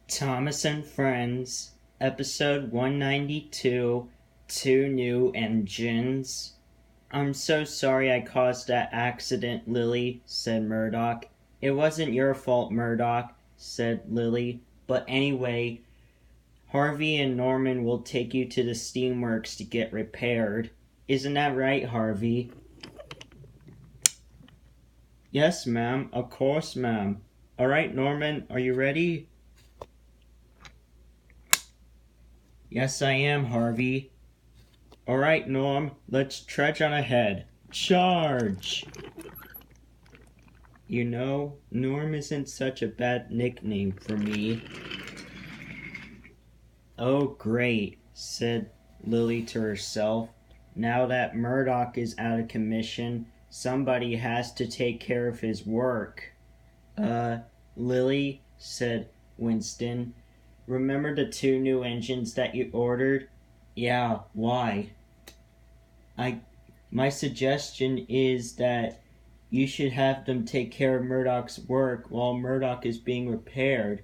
Thomas and Friends, episode 192, Two New Engines. "I'm so sorry I caused that accident, Lily," said Murdoch. "It wasn't your fault, Murdoch," said Lily. "But anyway, Harvey and Norman will take you to the steamworks to get repaired. Isn't that right, Harvey?" "Yes, ma'am. Of course, ma'am. All right, Norman, are you ready?" "Yes, I am, Harvey." "All right, Norm, let's trudge on ahead. Charge!" You know, Norm isn't such a bad nickname for me. "Oh, great," said Lily to herself. "Now that Murdoch is out of commission, somebody has to take care of his work." Lily," said Winston, "remember the two new engines that you ordered?" "Yeah, why?" My suggestion is that you should have them take care of Murdoch's work while Murdoch is being repaired.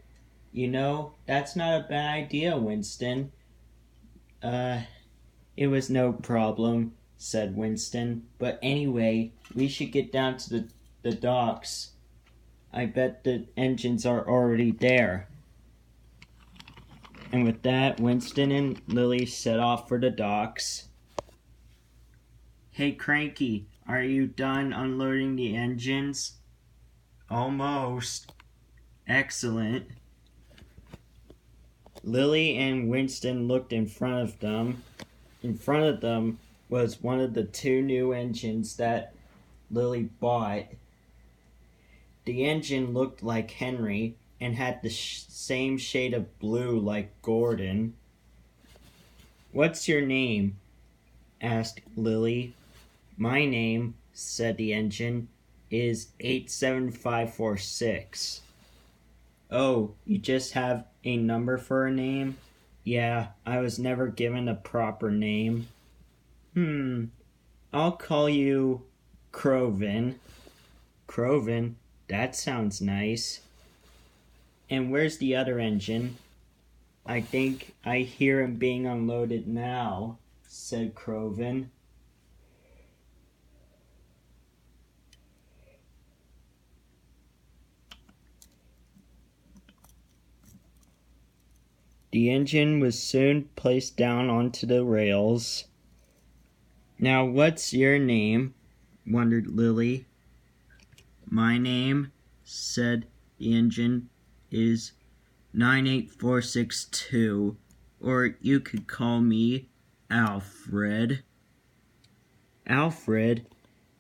You know, that's not a bad idea, Winston." It was no problem," said Winston. "But anyway, we should get down to the docks. I bet the engines are already there." And with that, Winston and Lily set off for the docks. "Hey, Cranky, are you done unloading the engines?" "Almost." "Excellent." Lily and Winston looked in front of them. In front of them was one of the two new engines that Lily bought. The engine looked like Henry and had the same shade of blue like Gordon. "What's your name?" asked Lily. "My name," said the engine, "is 87546. "Oh, you just have a number for a name?" "Yeah, I was never given a proper name." I'll call you Crovin." "Crovin? That sounds nice." "And where's the other engine?" "I think I hear him being unloaded now," said Crovin. The engine was soon placed down onto the rails. "Now what's your name?" wondered Lily. "My name," said the engine, "is 98462, or you could call me Alfred." "Alfred?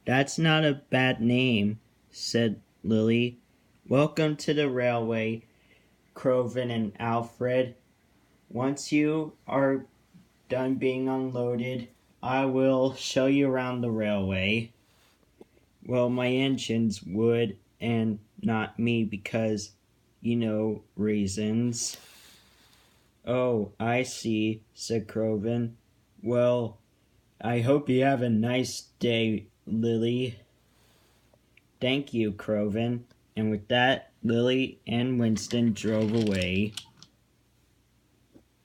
That's not a bad name," said Lily. "Welcome to the railway, Crovin and Alfred. Once you are done being unloaded, I will show you around the railway." "Well, my engines would, and not me because, reasons." "Oh, I see," said Crovin. "Well, I hope you have a nice day, Lily." "Thank you, Crovin." And with that, Lily and Winston drove away,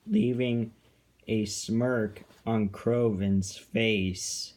leaving a smirk on Crovin's face.